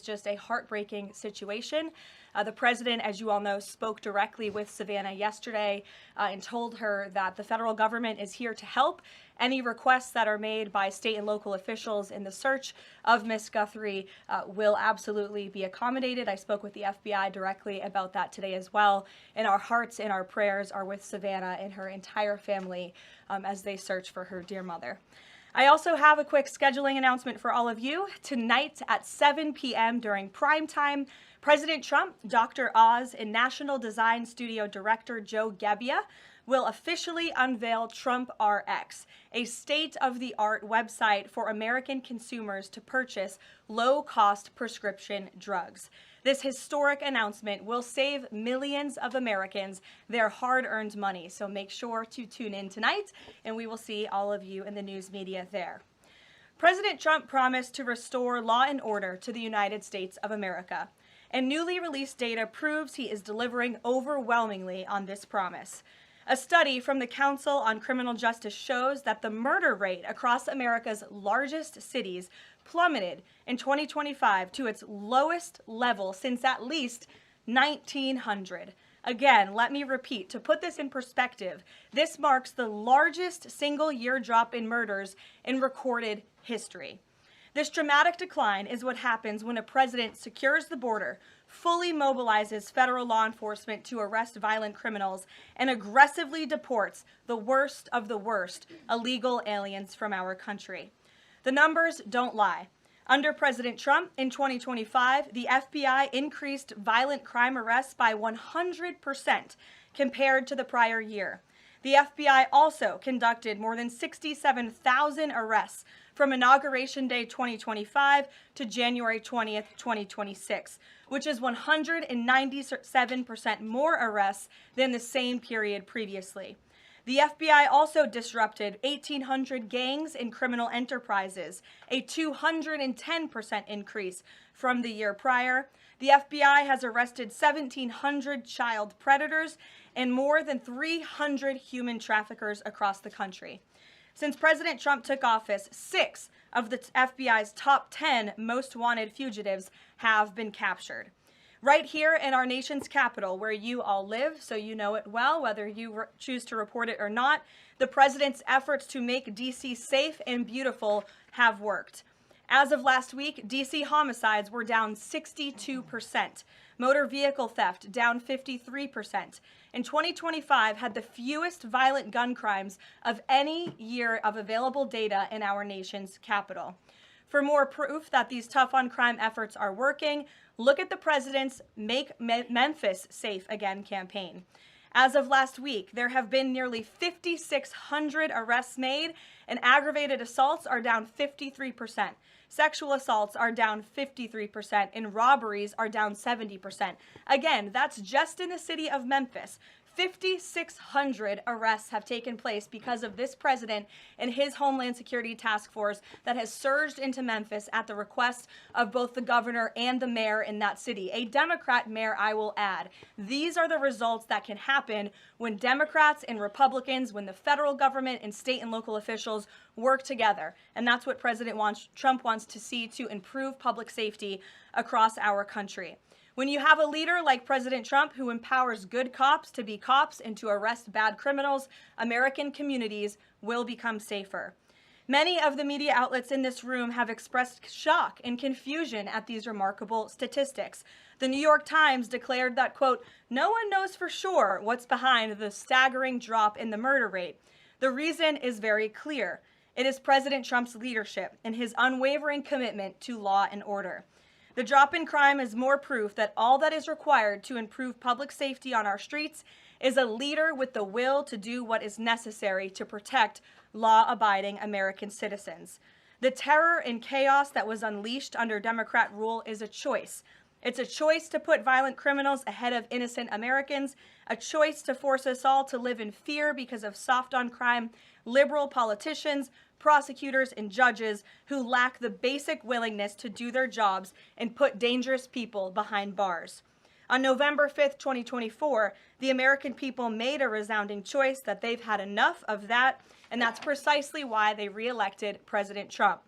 just a heartbreaking situation. The president, as you all know, spoke directly with Savannah yesterday and told her that the federal government is here to help. Any requests that are made by state and local officials in the search of Miss Guthrie will absolutely be accommodated. I spoke with the FBI directly about that today as well. And our hearts and our prayers are with Savannah and her entire family as they search for her dear mother. I also have a quick scheduling announcement for all of you. Tonight at 7 p.m. during prime time, President Trump, Dr. Oz, and National Design Studio Director Joe Gebbia will officially unveil Trump RX, a state-of-the-art website for American consumers to purchase low-cost prescription drugs. This historic announcement will save millions of Americans their hard-earned money, so make sure to tune in tonight, and we will see all of you in the news media there. President Trump promised to restore law and order to the United States of America, and newly released data proves he is delivering overwhelmingly on this promise. A study from the Council on Criminal Justice shows that the murder rate across America's largest cities plummeted in 2025 to its lowest level since at least 1900. Again, let me repeat, to put this in perspective, this marks the largest single-year drop in murders in recorded history. This dramatic decline is what happens when a president secures the border, fully mobilizes federal law enforcement to arrest violent criminals, and aggressively deports the worst of the worst illegal aliens from our country. The numbers don't lie. Under President Trump in 2025, the FBI increased violent crime arrests by 100% compared to the prior year. The FBI also conducted more than 67,000 arrests from Inauguration Day 2025 to January 20th, 2026, which is 197% more arrests than the same period previously. The FBI also disrupted 1,800 gangs and criminal enterprises, a 210% increase from the year prior. The FBI has arrested 1,700 child predators and more than 300 human traffickers across the country. Since President Trump took office, 6 of the FBI's top 10 most wanted fugitives have been captured. Right here in our nation's capital, where you all live, so you know it well, whether you choose to report it or not, the president's efforts to make D.C. safe and beautiful have worked. As of last week, D.C. homicides were down 62%, motor vehicle theft down 53%, and 2025 had the fewest violent gun crimes of any year of available data in our nation's capital. For more proof that these tough-on-crime efforts are working, look at the president's Make Memphis Safe Again campaign. As of last week, there have been nearly 5,600 arrests made, and aggravated assaults are down 53%. Sexual assaults are down 53%, and robberies are down 70%. Again, that's just in the city of Memphis. 5,600 arrests have taken place because of this president and his Homeland Security Task Force that has surged into Memphis at the request of both the governor and the mayor in that city. A Democrat mayor, I will add. These are the results that can happen when Democrats and Republicans, when the federal government and state and local officials work together. And that's what Trump wants to see to improve public safety across our country. When you have a leader like President Trump who empowers good cops to be cops and to arrest bad criminals, American communities will become safer. Many of the media outlets in this room have expressed shock and confusion at these remarkable statistics. The New York Times declared that, quote, "No one knows for sure what's behind the staggering drop in the murder rate. The reason is very clear. It is President Trump's leadership and his unwavering commitment to law and order. The drop in crime is more proof that all that is required to improve public safety on our streets is a leader with the will to do what is necessary to protect law-abiding American citizens. The terror and chaos that was unleashed under Democrat rule is a choice. It's a choice to put violent criminals ahead of innocent Americans, a choice to force us all to live in fear because of soft-on-crime liberal politicians, prosecutors, and judges who lack the basic willingness to do their jobs and put dangerous people behind bars. On November 5th, 2024, the American people made a resounding choice that they've had enough of that, and that's precisely why they reelected President Trump.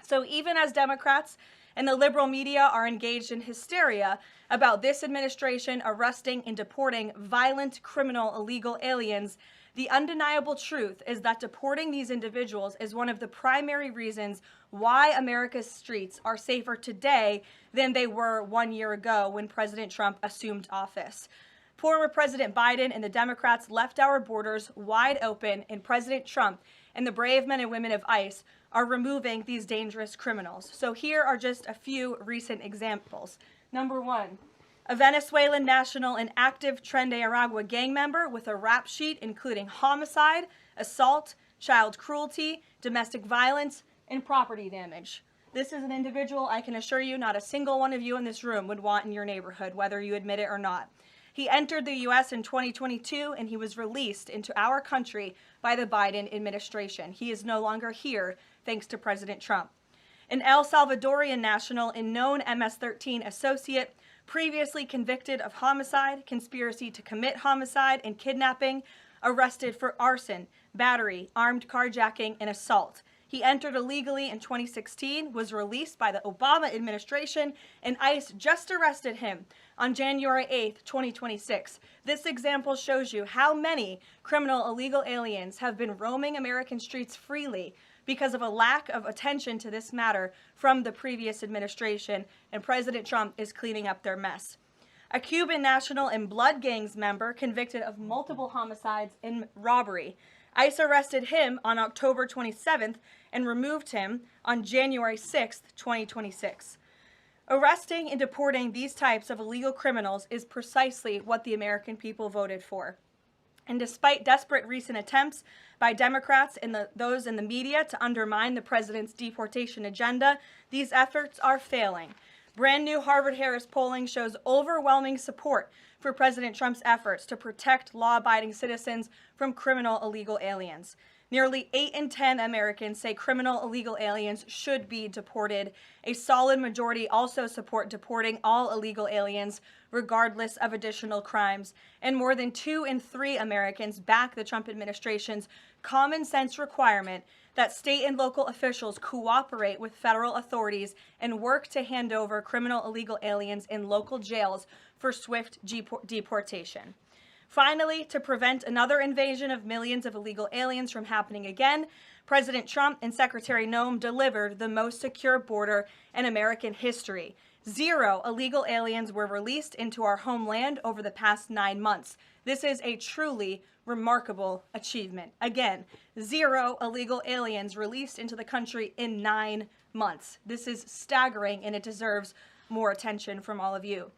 So even as Democrats and the liberal media are engaged in hysteria about this administration arresting and deporting violent, criminal, illegal aliens, the undeniable truth is that deporting these individuals is one of the primary reasons why America's streets are safer today than they were 1 year ago when President Trump assumed office. Former President Biden and the Democrats left our borders wide open, and President Trump and the brave men and women of ICE are removing these dangerous criminals. So here are just a few recent examples. Number one, a Venezuelan national and active Tren de Aragua gang member with a rap sheet including homicide, assault, child cruelty, domestic violence, and property damage. This is an individual I can assure you not a single one of you in this room would want in your neighborhood, whether you admit it or not. He entered the U.S. in 2022, and he was released into our country by the Biden administration. He is no longer here, thanks to President Trump. An El Salvadorian national and known MS-13 associate, previously convicted of homicide, conspiracy to commit homicide, and kidnapping, arrested for arson, battery, armed carjacking, and assault. He entered illegally in 2016, was released by the Obama administration, and ICE just arrested him on January 8th, 2026. This example shows you how many criminal illegal aliens have been roaming American streets freely because of a lack of attention to this matter from the previous administration, and President Trump is cleaning up their mess. A Cuban national and blood gangs member convicted of multiple homicides and robbery. ICE arrested him on October 27th and removed him on January 6th, 2026. Arresting and deporting these types of illegal criminals is precisely what the American people voted for. And despite desperate recent attempts by Democrats and those in the media to undermine the president's deportation agenda, these efforts are failing. Brand new Harvard-Harris polling shows overwhelming support for President Trump's efforts to protect law-abiding citizens from criminal illegal aliens. Nearly 8 in 10 Americans say criminal illegal aliens should be deported. A solid majority also support deporting all illegal aliens, regardless of additional crimes. And more than 2 in 3 Americans back the Trump administration's common sense requirement that state and local officials cooperate with federal authorities and work to hand over criminal illegal aliens in local jails for swift deportation. Finally, to prevent another invasion of millions of illegal aliens from happening again, President Trump and Secretary Noem delivered the most secure border in American history. 0 illegal aliens were released into our homeland over the past 9 months. This is a truly remarkable achievement. Again, 0 illegal aliens released into the country in 9 months. This is staggering, and it deserves more attention from all of you.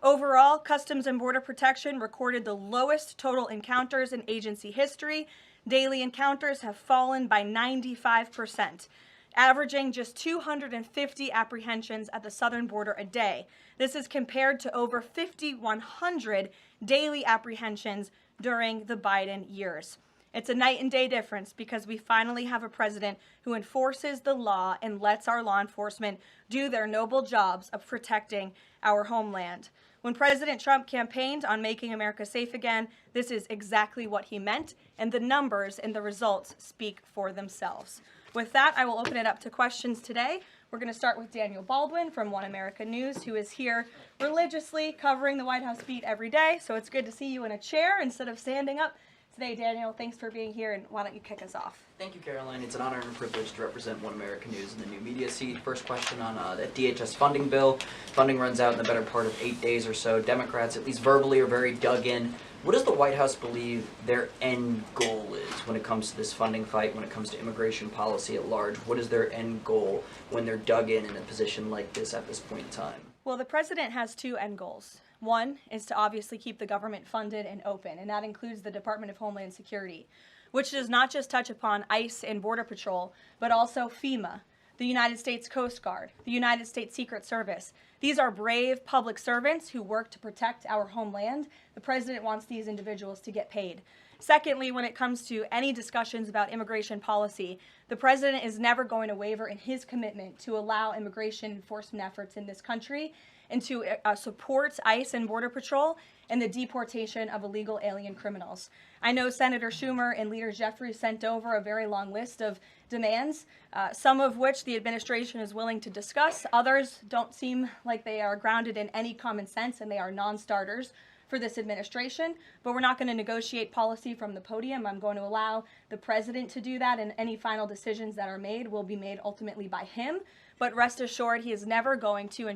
Overall, Customs and Border Protection recorded the lowest total encounters in agency history. Daily encounters have fallen by 95%, averaging just 250 apprehensions at the southern border a day. This is compared to over 5,100 daily apprehensions during the Biden years. It's a night and day difference because we finally have a president who enforces the law and lets our law enforcement do their noble jobs of protecting our homeland. When President Trump campaigned on making America safe again, this is exactly what he meant, and the numbers and the results speak for themselves. With that, I will open it up to questions today. We're going to start with Daniel Baldwin from One America News, who is here religiously covering the White House beat every day, so it's good to see you in a chair instead of standing up today. Daniel, thanks for being here, and why don't you kick us off? Thank you, Karoline. It's an honor and a privilege to represent One America News in the new media seat. First question on that DHS funding bill. Funding runs out in the better part of 8 days or so. Democrats, at least verbally, are very dug in. What does the White House believe their end goal is when it comes to this funding fight, when it comes to immigration policy at large? What is their end goal when they're dug in a position like this at this point in time? Well, the president has 2 end goals. One is to obviously keep the government funded and open, and that includes the Department of Homeland Security, which does not just touch upon ICE and Border Patrol, but also FEMA, the United States Coast Guard, the United States Secret Service. These are brave public servants who work to protect our homeland. The president wants these individuals to get paid. Secondly, when it comes to any discussions about immigration policy, the president is never going to waver in his commitment to allow immigration enforcement efforts in this country and to support ICE and Border Patrol and the deportation of illegal alien criminals. I know Senator Schumer and Leader Jeffries sent over a very long list of demands, some of which the administration is willing to discuss. Others don't seem like they are grounded in any common sense, and they are non-starters for this administration, but we're not going to negotiate policy from the podium. I'm going to allow the president to do that, and any final decisions that are made will be made ultimately by him. But rest assured, he is never going to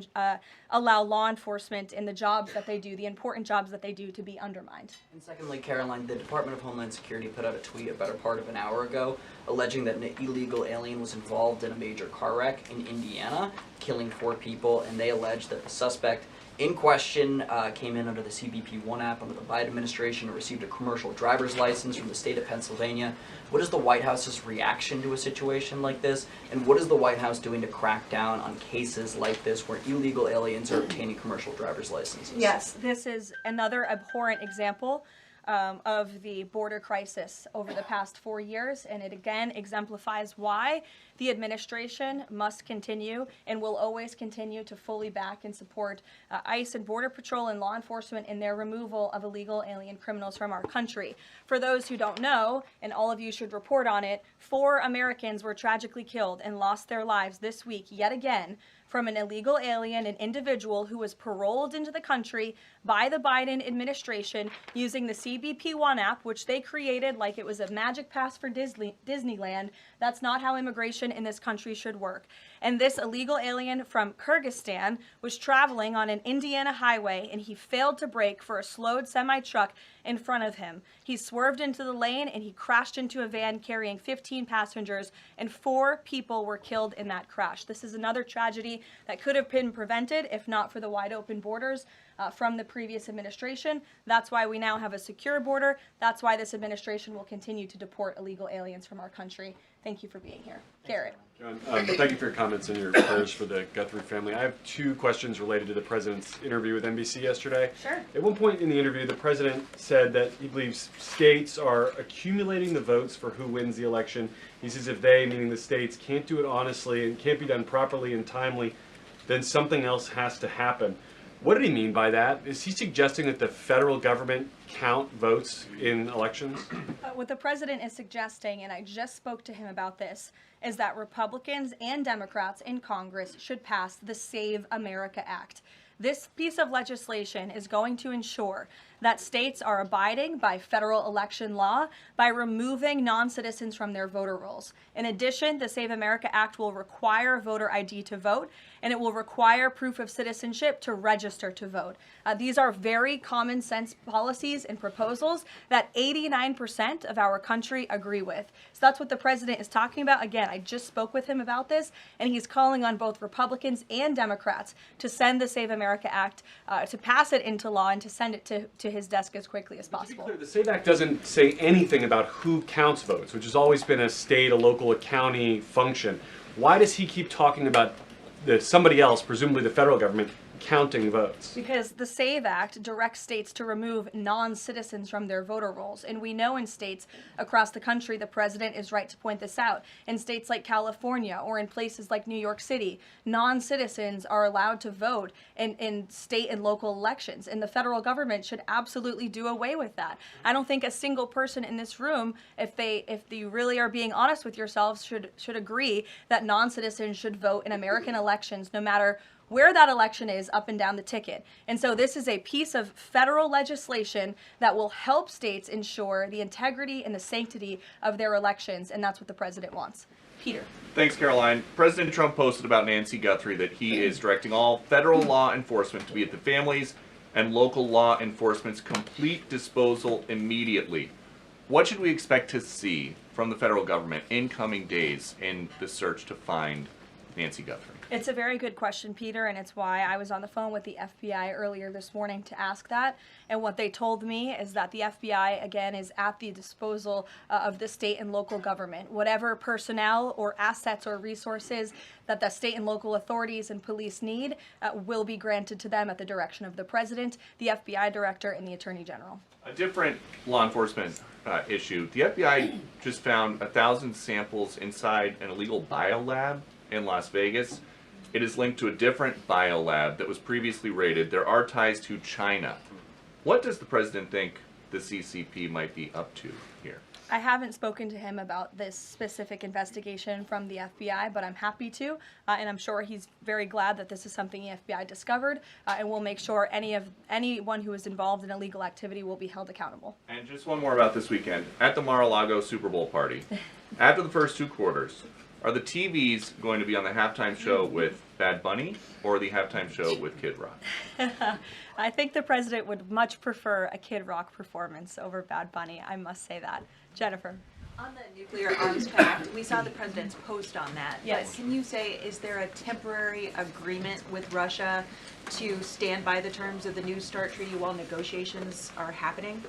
allow law enforcement in the jobs that they do, the important jobs that they do, to be undermined. And secondly, Karoline, the Department of Homeland Security put out a tweet a better part of an hour ago alleging that an illegal alien was involved in a major car wreck in Indiana, killing 4 people, and they allege that the suspect in question came in under the CBP-1 app under the Biden administration and received a commercial driver's license from the state of Pennsylvania. What is the White House's reaction to a situation like this? And what is the White House doing to crack down on cases like this where illegal aliens are obtaining commercial driver's licenses? Yes, this is another abhorrent example of the border crisis over the past 4 years, and it again exemplifies why the administration must continue and will always continue to fully back and support ICE and Border Patrol and law enforcement in their removal of illegal alien criminals from our country. For those who don't know, and all of you should report on it, 4 Americans were tragically killed and lost their lives this week yet again from an illegal alien, an individual who was paroled into the country by the Biden administration using the CBP-1 app, which they created like it was a magic pass for Disneyland. That's not how immigration in this country should work. And this illegal alien from Kyrgyzstan was traveling on an Indiana highway, and he failed to brake for a slowed semi-truck in front of him. He swerved into the lane, and he crashed into a van carrying 15 passengers, and 4 people were killed in that crash. This is another tragedy that could have been prevented if not for the wide open borders from the previous administration. That's why we now have a secure border. That's why this administration will continue to deport illegal aliens from our country. Thank you for being here. Garrett. John, thank you for your comments and your prayers for the Guthrie family. I have 2 questions related to the president's interview with NBC yesterday. Sure. At one point in the interview, the president said that he believes states are accumulating the votes for who wins the election. He says if they, meaning the states, can't do it honestly and can't be done properly and timely, then something else has to happen. What did he mean by that? Is he suggesting that the federal government count votes in elections? What the president is suggesting, and I just spoke to him about this, is that Republicans and Democrats in Congress should pass the Save America Act. This piece of legislation is going to ensure that states are abiding by federal election law by removing non-citizens from their voter rolls. In addition, the Save America Act will require voter ID to vote, and it will require proof of citizenship to register to vote. These are very common sense policies and proposals that 89% of our country agree with. So that's what the president is talking about. Again, I just spoke with him about this, and he's calling on both Republicans and Democrats to send the Save America Act, to pass it into law and to send it to his desk as quickly as possible. To be clear, the SAVE Act doesn't say anything about who counts votes, which has always been a state, a local, a county function. Why does he keep talking about somebody else, presumably the federal government, counting votes? Because the SAVE Act directs states to remove non-citizens from their voter rolls. And we know in states across the country, the president is right to point this out, in states like California or in places like New York City, non-citizens are allowed to vote in state and local elections. And the federal government should absolutely do away with that. I don't think a single person in this room, if you really are being honest with yourselves, should agree that non-citizens should vote in American elections, no matter where that election is up and down the ticket. And so this is a piece of federal legislation that will help states ensure the integrity and the sanctity of their elections, and that's what the president wants. Peter. Thanks, Karoline. President Trump posted about Nancy Guthrie that he is directing all federal law enforcement to be at the families and local law enforcement's complete disposal immediately. What should we expect to see from the federal government in coming days in the search to find Nancy Guthrie? It's a very good question, Peter, and it's why I was on the phone with the FBI earlier this morning to ask that. And what they told me is that the FBI, again, is at the disposal of the state and local government. Whatever personnel or assets or resources that the state and local authorities and police need will be granted to them at the direction of the president, the FBI director, and the attorney general. A different law enforcement issue. The FBI just found 1,000 samples inside an illegal biolab in Las Vegas. It is linked to a different biolab that was previously raided. There are ties to China. What does the president think the CCP might be up to here? I haven't spoken to him about this specific investigation from the FBI, but I'm happy to, and I'm sure he's very glad that this is something the FBI discovered, and we'll make sure anyone who is involved in illegal activity will be held accountable. And just one more about this weekend. At the Mar-a-Lago Super Bowl party, after the first 2 quarters, are the TVs going to be on the halftime show with Bad Bunny or the halftime show with Kid Rock? I think the president would much prefer a Kid Rock performance over Bad Bunny, I must say that. Jennifer. On the nuclear arms pact, we saw the president's post on that. Yes. But can you say, is there a temporary agreement with Russia to stand by the terms of the New START treaty while negotiations are happening?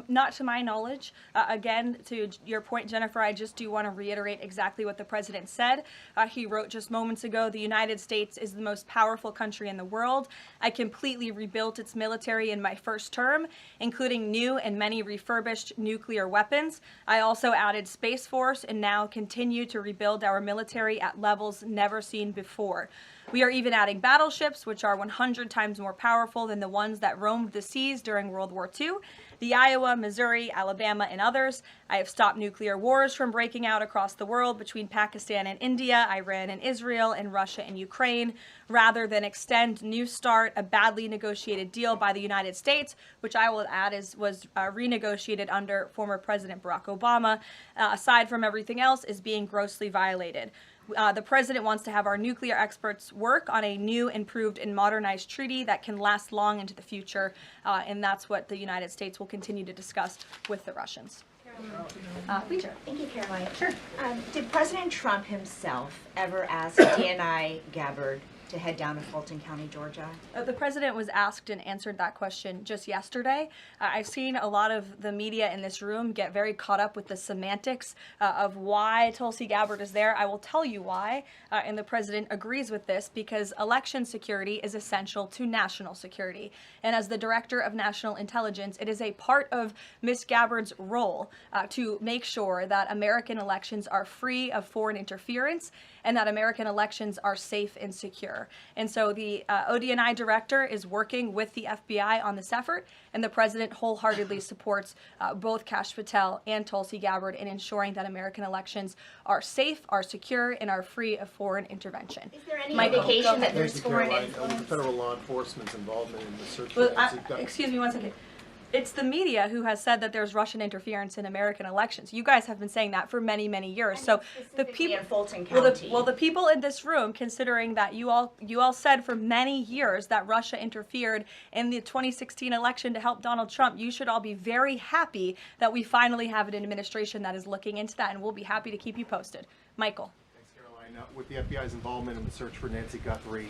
Not to my knowledge. Again, to your point, Jennifer, I just do want to reiterate exactly what the president said. He wrote just moments ago, the United States is the most powerful country in the world. I completely rebuilt its military in my first term, including new and many refurbished nuclear weapons. I also added Space Force and now continue to rebuild our military at levels never seen before. We are even adding battleships, which are 100 times more powerful than the ones that roamed the seas during World War II. The Iowa, Missouri, Alabama, and others. I have stopped nuclear wars from breaking out across the world between Pakistan and India, Iran and Israel, and Russia and Ukraine, rather than extend New START, a badly negotiated deal by the United States, which I will add was renegotiated under former President Barack Obama, aside from everything else, is being grossly violated. The president wants to have our nuclear experts work on a new, improved, and modernized treaty that can last long into the future, and that's what the United States will continue to discuss with the Russians. Peter. Thank you, Karoline. Sure. Did President Trump himself ever ask DNI Gabbard to head down to Fulton County, Georgia? The president was asked and answered that question just yesterday. I've seen a lot of the media in this room get very caught up with the semantics of why Tulsi Gabbard is there. I will tell you why, and the president agrees with this because election security is essential to national security. And as the director of national intelligence, it is a part of Ms. Gabbard's role to make sure that American elections are free of foreign interference and that American elections are safe and secure. And so the ODNI director is working with the FBI on this effort, and the president wholeheartedly supports both Kash Patel and Tulsi Gabbard in ensuring that American elections are safe, are secure, and are free of foreign intervention. Is there any Michael, indication that Thank there's you, foreign Karoline. influence? Federal law enforcement's involvement in the search Well, for Nancy Guthrie. excuse me one second. It's the media who has said that there's Russian interference in American elections. You guys have been saying that for many, many years. So the people in Fulton Well, County. the people in this room, considering that you all said for many years that Russia interfered in the 2016 election to help Donald Trump, you should all be very happy that we finally have an administration that is looking into that, and we'll be happy to keep you posted. Michael. Thanks, Karoline. With the FBI's involvement in the search for Nancy Guthrie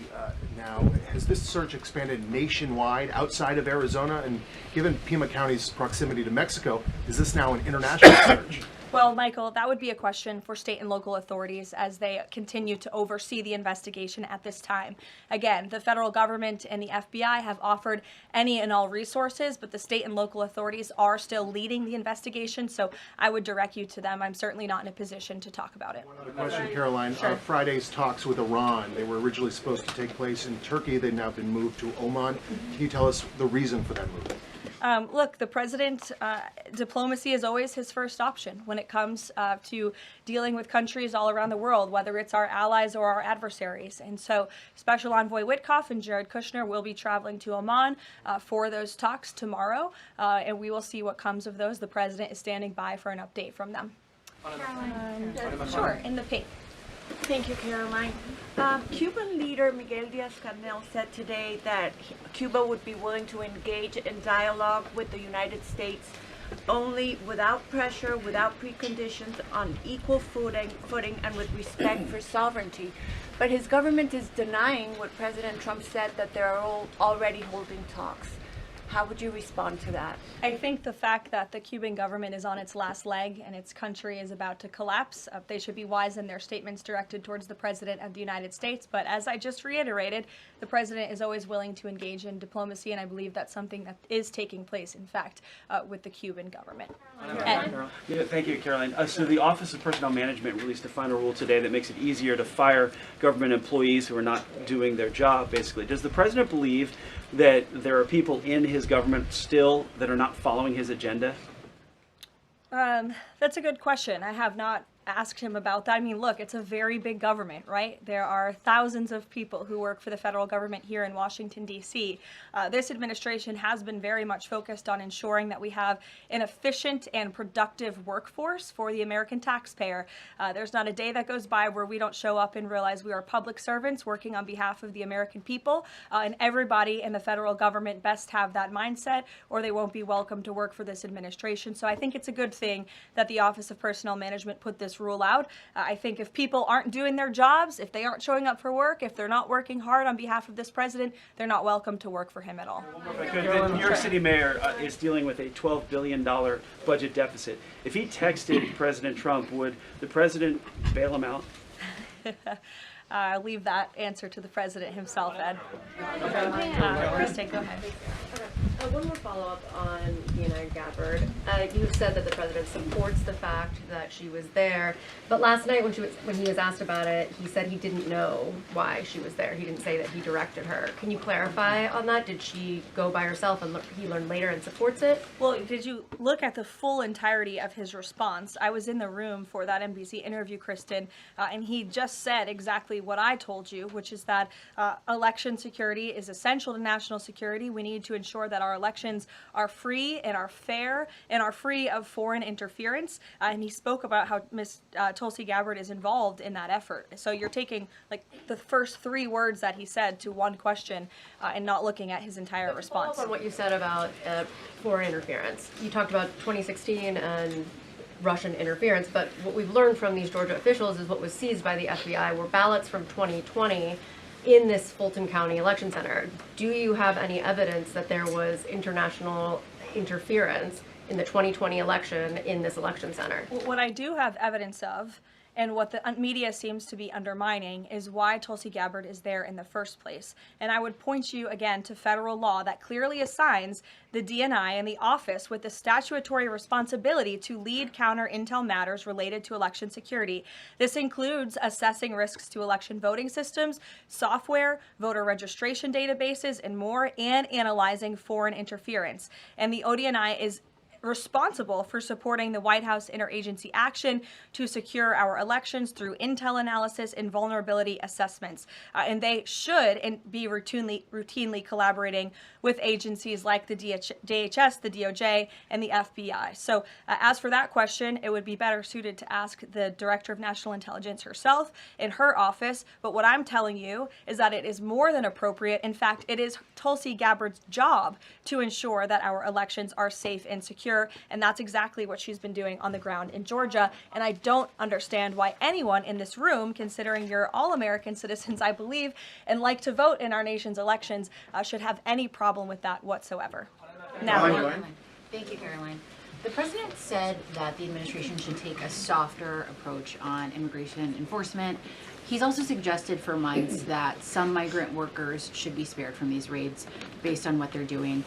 now, has this search expanded nationwide outside of Arizona? And given Pima County's proximity to Mexico, is this now an international search? Well, Michael, that would be a question for state and local authorities as they continue to oversee the investigation at this time. Again, the federal government and the FBI have offered any and all resources, but the state and local authorities are still leading the investigation, so I would direct you to them. I'm certainly not in a position to talk about it. One other question, Karoline. Sure. Friday's talks with Iran, they were originally supposed to take place in Turkey. They've now been moved to Oman. Can you tell us the reason for that move? Look, the president, diplomacy is always his first option when it comes to dealing with countries all around the world, whether it's our allies or our adversaries. And so Special Envoy Witkoff and Jared Kushner will be traveling to Oman for those talks tomorrow, and we will see what comes of those. The president is standing by for an update from them. Sure, in the pink. Thank you, Karoline. Cuban leader Miguel Diaz-Canel said today that Cuba would be willing to engage in dialogue with the United States only without pressure, without preconditions, on equal footing and with respect for sovereignty. But his government is denying what President Trump said, that they are all already holding talks. How would you respond to that? I think the fact that the Cuban government is on its last leg and its country is about to collapse, they should be wise in their statements directed towards the President of the United States. But as I just reiterated, the President is always willing to engage in diplomacy, and I believe that's something that is taking place, in fact, with the Cuban government. Yeah, thank you, Caroline. So the Office of Personnel Management released a final rule today that makes it easier to fire government employees who are not doing their job, basically. Does the President believe that there are people in his government still that are not following his agenda? That's a good question. I have not asked him about that. I mean, look, it's a very big government, right? There are thousands of people who work for the federal government here in Washington, D.C. This administration has been very much focused on ensuring that we have an efficient and productive workforce for the American taxpayer. There's not a day that goes by where we don't show up and realize we are public servants working on behalf of the American people, and everybody in the federal government best have that mindset, or they won't be welcome to work for this administration. So I think it's a good thing that the Office of Personnel Management put this rule out. I think if people aren't doing their jobs, if they aren't showing up for work, if they're not working hard on behalf of this president, they're not welcome to work for him at all. The New York City mayor is dealing with a $12 billion budget deficit. If he texted President Trump, would the president bail him out? I'll leave that answer to the president himself, Ed. Kristen, go ahead. One more follow-up on DNI Gabbard. You have said that the president supports the fact that she was there, but last night when he was asked about it, he said he didn't know why she was there. He didn't say that he directed her. Can you clarify on that? Did she go by herself and he learned later and supports it? Well, did you look at the full entirety of his response? I was in the room for that NBC interview, Kristen, and he just said exactly what I told you, which is that election security is essential to national security. We need to ensure that our elections are free and are fair and are free of foreign interference. And he spoke about how Ms. Tulsi Gabbard is involved in that effort. So you're taking like the first 3 words that he said to one question and not looking at his entire response. On what you said about foreign interference, you talked about 2016 and Russian interference, but what we've learned from these Georgia officials is what was seized by the FBI were ballots from 2020 in this Fulton County election center. Do you have any evidence that there was international interference in the 2020 election in this election center? What I do have evidence of, and what the media seems to be undermining, is why Tulsi Gabbard is there in the first place. And I would point you again to federal law that clearly assigns the DNI and the office with the statutory responsibility to lead counter intel matters related to election security. This includes assessing risks to election voting systems, software, voter registration databases, and more, and analyzing foreign interference. And the ODNI is responsible for supporting the White House interagency action to secure our elections through intel analysis and vulnerability assessments. And they should be routinely collaborating with agencies like the DHS, the DOJ, and the FBI. So as for that question, it would be better suited to ask the Director of National Intelligence herself in her office. But what I'm telling you is that it is more than appropriate. In fact, it is Tulsi Gabbard's job to ensure that our elections are safe and secure. And that's exactly what she's been doing on the ground in Georgia. And I don't understand why anyone in this room, considering you're all American citizens, I believe, and like to vote in our nation's elections, should have any problem with that whatsoever. Now, Thank you, Caroline. The president said that the administration should take a softer approach on immigration enforcement. He's also suggested for months that some migrant workers should be spared from these raids based on what they're doing.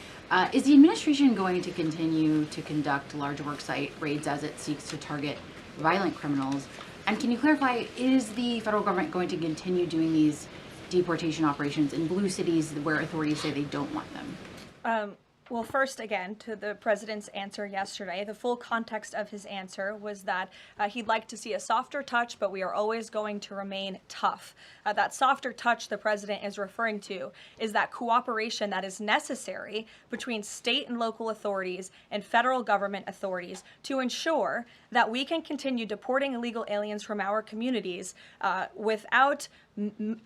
Is the administration going to continue to conduct large worksite raids as it seeks to target violent criminals? And can you clarify, is the federal government going to continue doing these deportation operations in blue cities where authorities say they don't want them? Well, first, again, to the president's answer yesterday, the full context of his answer was that he'd like to see a softer touch, but we are always going to remain tough. That softer touch the president is referring to is that cooperation that is necessary between state and local authorities and federal government authorities to ensure that we can continue deporting illegal aliens from our communities without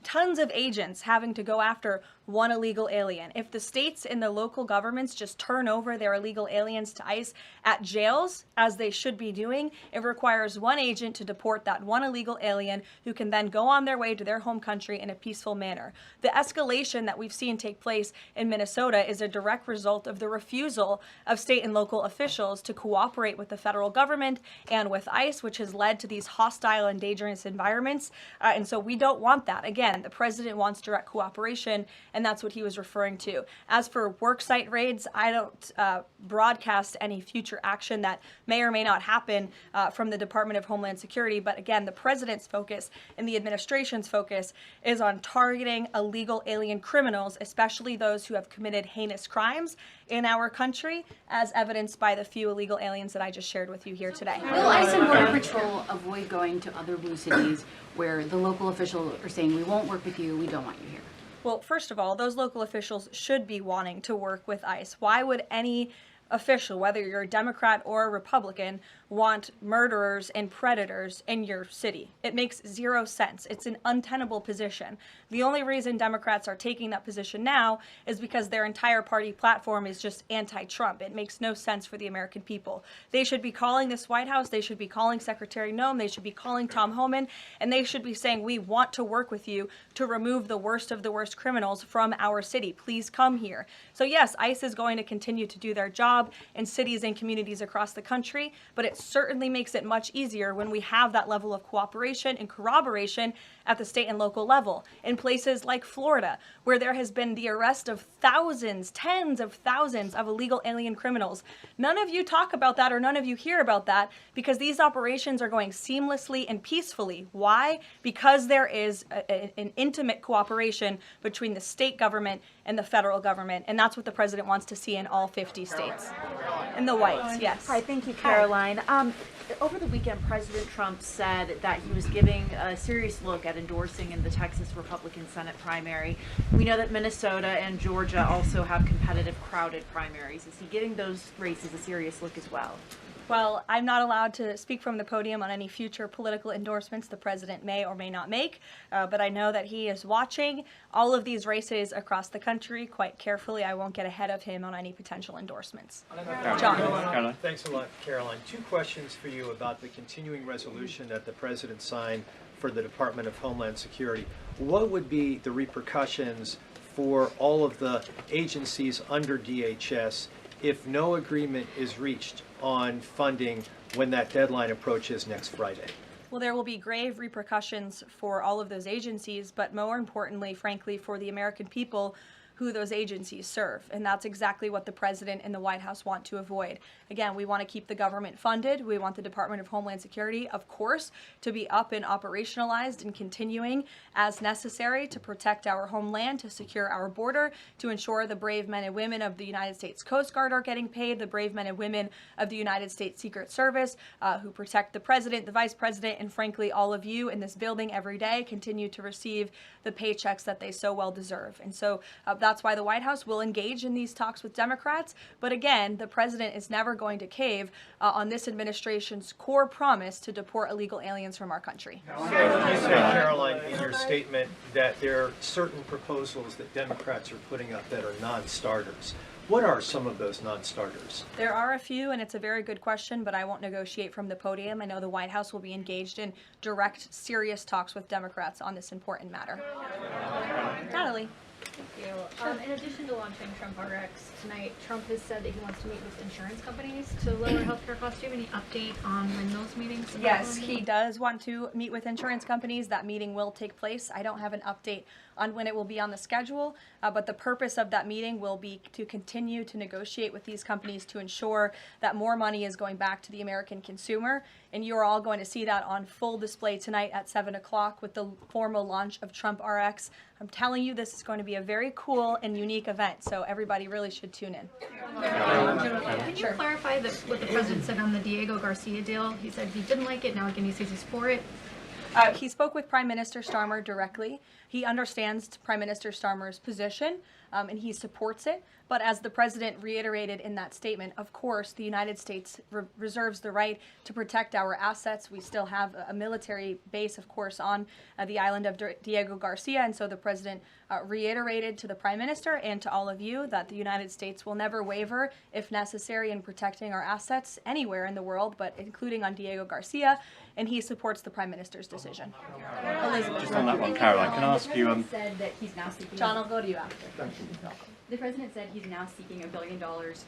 tons of agents having to go after one illegal alien. If the states and the local governments just turn over their illegal aliens to ICE at jails, as they should be doing, it requires one agent to deport that one illegal alien who can then go on their way to their home country in a peaceful manner. The escalation that we've seen take place in Minnesota is a direct result of the refusal of state and local officials to cooperate with the federal government and with ICE, which has led to these hostile and dangerous environments. And so we don't want that. Again, the president wants direct cooperation, and that's what he was referring to. As for worksite raids, I don't broadcast any future action that may or may not happen from the Department of Homeland Security. But again, the president's focus and the administration's focus is on targeting illegal alien criminals, especially those who have committed heinous crimes in our country, as evidenced by the few illegal aliens that I just shared with you here today. Will ICE and Border Patrol avoid going to other blue cities where the local officials are saying, we won't work with you, we don't want you here? Well, first of all, those local officials should be wanting to work with ICE. Why would any official, whether you're a Democrat or a Republican, want murderers and predators in your city? It makes zero sense. It's an untenable position. The only reason Democrats are taking that position now is because their entire party platform is just anti-Trump. It makes no sense for the American people. They should be calling this White House, they should be calling Secretary Noem, they should be calling Tom Homan, and they should be saying, we want to work with you to remove the worst of the worst criminals from our city. Please come here. So yes, ICE is going to continue to do their job in cities and communities across the country, but it certainly makes it much easier when we have that level of cooperation and corroboration at the state and local level. In places like Florida, where there has been the arrest of thousands, tens of thousands of illegal alien criminals. None of you talk about that, or none of you hear about that, because these operations are going seamlessly and peacefully. Why? Because there is an intimate cooperation between the state government and the federal government, and that's what the president wants to see in all 50 states. And the whites, yes. Hi, thank you, Karoline. Over the weekend, President Trump said that he was giving a serious look at endorsing in the Texas Republican Senate primary. We know that Minnesota and Georgia also have competitive, crowded primaries. Is he giving those races a serious look as well? Well, I'm not allowed to speak from the podium on any future political endorsements the president may or may not make, but I know that he is watching all of these races across the country quite carefully. I won't get ahead of him on any potential endorsements. John. Caroline. Thanks a lot, Caroline. Two questions for you about the continuing resolution that the president signed for the Department of Homeland Security. What would be the repercussions for all of the agencies under DHS if no agreement is reached on funding when that deadline approaches next Friday? Well, there will be grave repercussions for all of those agencies, but more importantly, frankly, for the American people who those agencies serve. And that's exactly what the president and the White House want to avoid. Again, we want to keep the government funded. We want the Department of Homeland Security, of course, to be up and operationalized and continuing as necessary to protect our homeland, to secure our border, to ensure the brave men and women of the United States Coast Guard are getting paid, the brave men and women of the United States Secret Service who protect the president, the vice president, and frankly, all of you in this building every day continue to receive the paychecks that they so well deserve. And so that's why the White House will engage in these talks with Democrats. But again, the president is never going to cave on this administration's core promise to deport illegal aliens from our country. You said, Caroline, in your statement that there are certain proposals that Democrats are putting up that are non-starters. What are some of those non-starters? There are a few, and it's a very good question, but I won't negotiate from the podium. I know the White House will be engaged in direct, serious talks with Democrats on this important matter. Natalie. Thank you. In addition to launching Trump RX tonight, Trump has said that he wants to meet with insurance companies to lower healthcare costs. Do you have any update on when those meetings? Yes, he does want to meet with insurance companies. That meeting will take place. I don't have an update on when it will be on the schedule, but the purpose of that meeting will be to continue to negotiate with these companies to ensure that more money is going back to the American consumer. And you're all going to see that on full display tonight at 7 o'clock with the formal launch of Trump RX. I'm telling you, this is going to be a very cool and unique event, so everybody really should tune in. Can you clarify what the president said on the Diego Garcia deal? He said he didn't like it, now again he says he's for it. He spoke with Prime Minister Starmer directly. He understands Prime Minister Starmer's position. and he supports it. But as the president reiterated in that statement, of course, the United States reserves the right to protect our assets. We still have a military base, of course, on the island of Diego Garcia. And so the president reiterated to the prime minister and to all of you that the United States will never waver, if necessary, in protecting our assets anywhere in the world, but including on Diego Garcia. And he supports the prime minister's decision. Elizabeth. Just on that one, Karoline, can I ask you? Said that he's now seeking. John, I'll go to you after. The president said he's now seeking $1 billion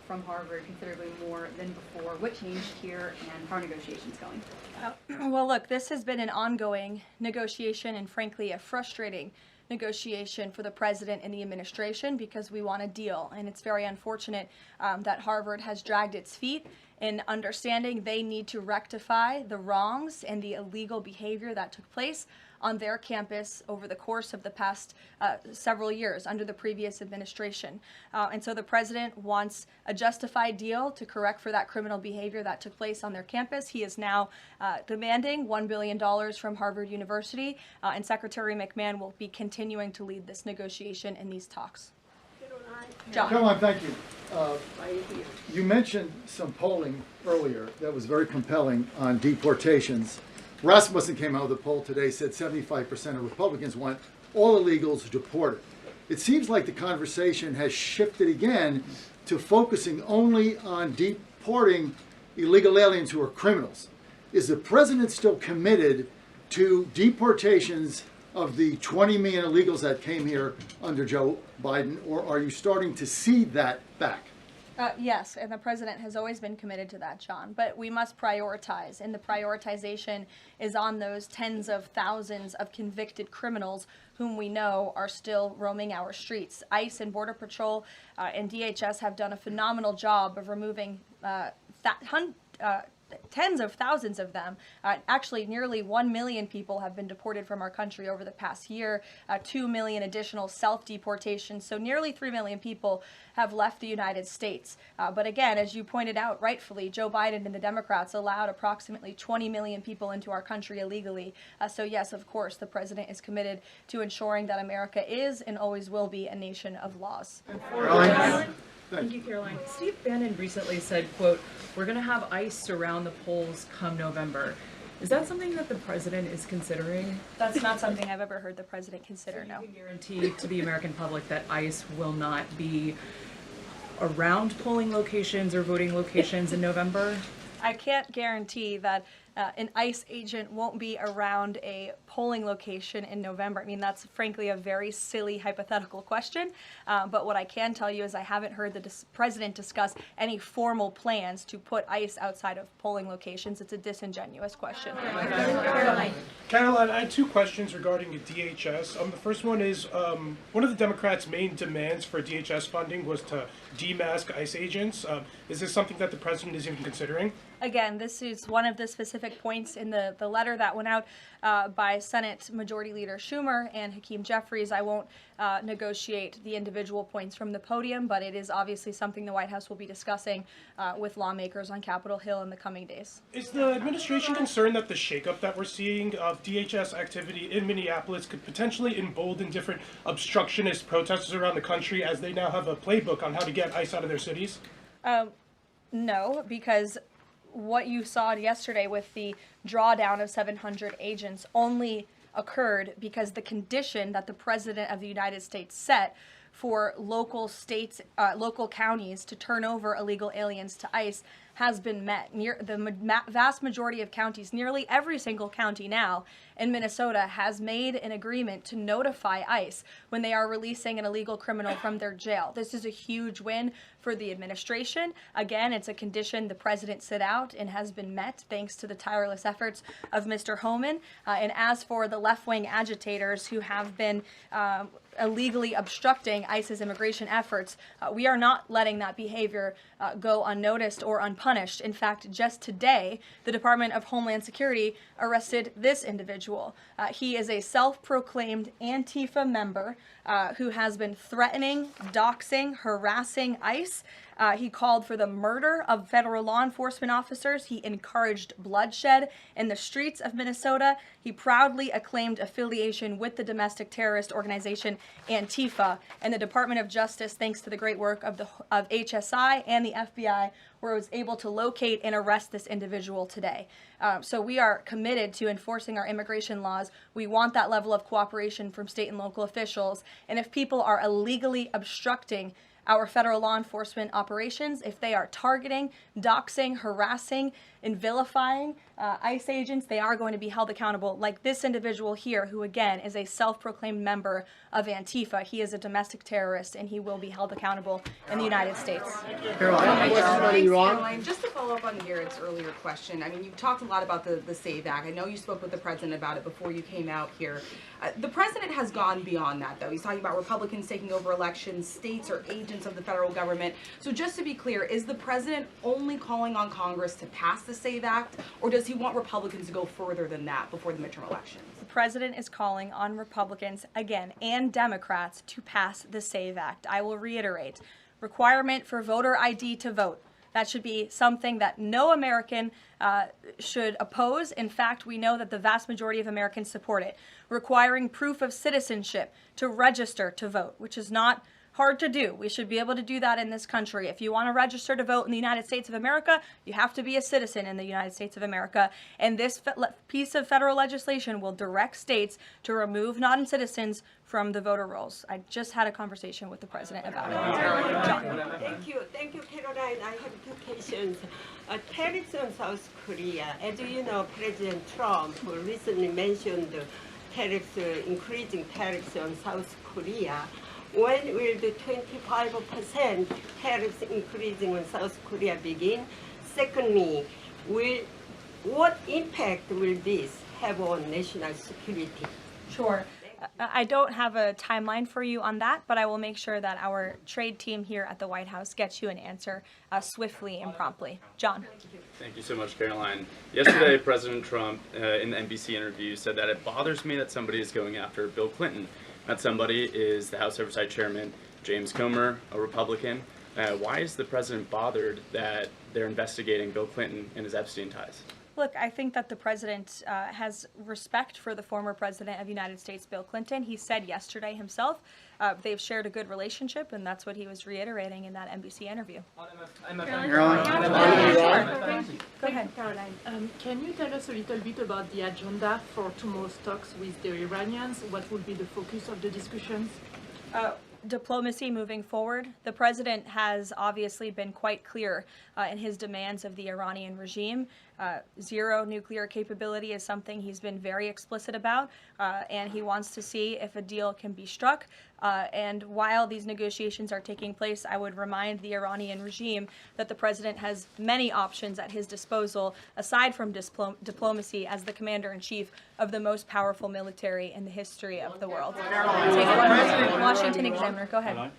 from Harvard, considerably more than before. What changed here, and how are negotiations going? Well, look, this has been an ongoing negotiation and, frankly, a frustrating negotiation for the president and the administration because we want a deal. And it's very unfortunate that Harvard has dragged its feet in understanding they need to rectify the wrongs and the illegal behavior that took place on their campus over the course of the past several years under the previous administration. And so the president wants a justified deal to correct for that criminal behavior that took place on their campus. He is now demanding $1 billion from Harvard University, and Secretary McMahon will be continuing to lead this negotiation and these talks. John. Caroline, thank you. You mentioned some polling earlier that was very compelling on deportations. Rasmussen came out with a poll today, said 75% of Republicans want all illegals deported. It seems like the conversation has shifted again to focusing only on deporting illegal aliens who are criminals. Is the president still committed to deportations of the 20 million illegals that came here under Joe Biden, or are you starting to see that back? Yes, and the president has always been committed to that, John. But we must prioritize, and the prioritization is on those tens of thousands of convicted criminals whom we know are still roaming our streets. ICE and Border Patrol and DHS have done a phenomenal job of removing tens of thousands of them. Actually, nearly 1 million people have been deported from our country over the past year, 2 million additional self-deportations. So nearly 3 million people have left the United States. But again, as you pointed out rightfully, Joe Biden and the Democrats allowed approximately 20 million people into our country illegally. So yes, of course, the president is committed to ensuring that America is and always will be a nation of laws. Thank you, Caroline. Steve Bannon recently said, quote, "We're going to have ICE surround the polls come November." Is that something that the president is considering? That's not something I've ever heard the president consider, no. Can you guarantee to the American public that ICE will not be around polling locations or voting locations in November? I can't guarantee that an ICE agent won't be around a polling location in November. I mean, that's frankly a very silly hypothetical question. But what I can tell you is I haven't heard the president discuss any formal plans to put ICE outside of polling locations. It's a disingenuous question. Karoline, I had two questions regarding the DHS. The first one is, one of the Democrats' main demands for DHS funding was to demask ICE agents. Is this something that the president is even considering? Again, this is one of the specific points in the letter that went out by Senate Majority Leader Schumer and Hakeem Jeffries. I won't negotiate the individual points from the podium, but it is obviously something the White House will be discussing with lawmakers on Capitol Hill in the coming days. Is the administration concerned that the shakeup that we're seeing of DHS activity in Minneapolis could potentially embolden different obstructionist protesters around the country as they now have a playbook on how to get ICE out of their cities? No, because what you saw yesterday with the drawdown of 700 agents only occurred because the condition that the President of the United States set for local states, local counties to turn over illegal aliens to ICE has been met. The vast majority of counties, nearly every single county now in Minnesota, has made an agreement to notify ICE when they are releasing an illegal criminal from their jail. This is a huge win for the administration. Again, it's a condition the president set out and has been met thanks to the tireless efforts of Mr. Homan. And as for the left-wing agitators who have been illegally obstructing ICE's immigration efforts, we are not letting that behavior go unnoticed or unpunished. In fact, just today, the Department of Homeland Security arrested this individual. He is a self-proclaimed Antifa member who has been threatening, doxing, harassing ICE He called for the murder of federal law enforcement officers. He encouraged bloodshed in the streets of Minnesota. He proudly acclaimed affiliation with the domestic terrorist organization Antifa. And the Department of Justice, thanks to the great work of HSI and the FBI, was able to locate and arrest this individual today. So we are committed to enforcing our immigration laws. We want that level of cooperation from state and local officials. And if people are illegally obstructing our federal law enforcement operations, if they are targeting, doxing, harassing, and vilifying ICE agents, they are going to be held accountable, like this individual here, who again is a self-proclaimed member of Antifa. He is a domestic terrorist, and he will be held accountable in the United States. Caroline, just to follow up on Garrett's earlier question, I mean, you've talked a lot about the SAVE Act. I know you spoke with the president about it before you came out here. The president has gone beyond that, though. He's talking about Republicans taking over elections, states are agents of the federal government. So just to be clear, is the president only calling on Congress to pass the SAVE Act, or does he want Republicans to go further than that before the midterm elections? The president is calling on Republicans, again, and Democrats to pass the SAVE Act. I will reiterate, requirement for voter ID to vote. That should be something that no American should oppose. In fact, we know that the vast majority of Americans support it. Requiring proof of citizenship to register to vote, which is not hard to do. We should be able to do that in this country. If you want to register to vote in the United States of America, you have to be a citizen in the United States of America. And this piece of federal legislation will direct states to remove non-citizens from the voter rolls. I just had a conversation with the president about it. John. Thank you, Caroline. I have two questions. Tariffs on South Korea. As you know, President Trump recently mentioned increasing tariffs on South Korea. When will the 25% tariffs increasing on South Korea begin? Secondly, what impact will this have on national security? Sure. I don't have a timeline for you on that, but I will make sure that our trade team here at the White House gets you an answer swiftly and promptly. John. Thank you so much, Caroline. Yesterday, President Trump, in the NBC interview, said that it bothers me that somebody is going after Bill Clinton. That somebody is the House Oversight Chairman, James Comer, a Republican. Why is the president bothered that they're investigating Bill Clinton and his Epstein ties? Look, I think that the president has respect for the former president of the United States, Bill Clinton. He said yesterday himself they've shared a good relationship, and that's what he was reiterating in that NBC interview. Go ahead, Caroline. Can you tell us a little bit about the agenda for tomorrow's talks with the Iranians? What will be the focus of the discussions? Diplomacy moving forward. The president has obviously been quite clear in his demands of the Iranian regime. Zero nuclear capability is something he's been very explicit about, and he wants to see if a deal can be struck. And while these negotiations are taking place, I would remind the Iranian regime that the president has many options at his disposal, aside from diplomacy, as the commander-in-chief of the most powerful military in the history of the world. Washington Examiner, go ahead.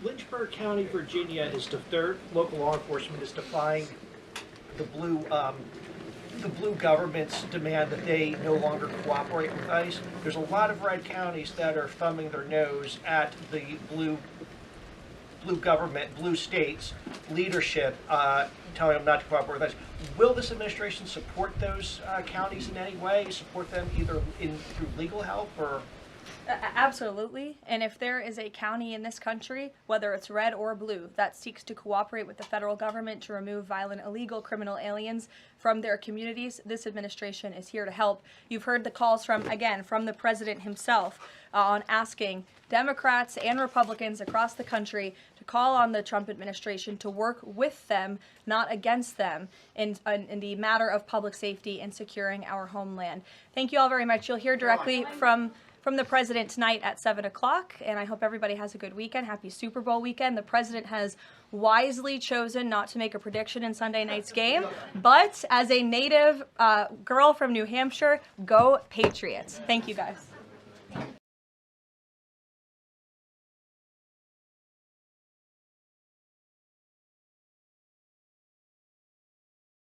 Lynchburg County, Virginia, their local law enforcement is defying the blue government's demand that they no longer cooperate with ICE. There's a lot of red counties that are thumbing their nose at the blue government, blue states leadership, telling them not to cooperate with ICE. Will this administration support those counties in any way? Support them either through legal help or? Absolutely. And if there is a county in this country, whether it's red or blue, that seeks to cooperate with the federal government to remove violent, illegal criminal aliens from their communities, this administration is here to help. You've heard the calls from the president himself on asking Democrats and Republicans across the country to call on the Trump administration to work with them, not against them, in the matter of public safety and securing our homeland. Thank you all very much. You'll hear directly from the president tonight at 7 o'clock, and I hope everybody has a good weekend. Happy Super Bowl weekend. The president has wisely chosen not to make a prediction in Sunday night's game, but as a native girl from New Hampshire, go Patriots. Thank you, guys.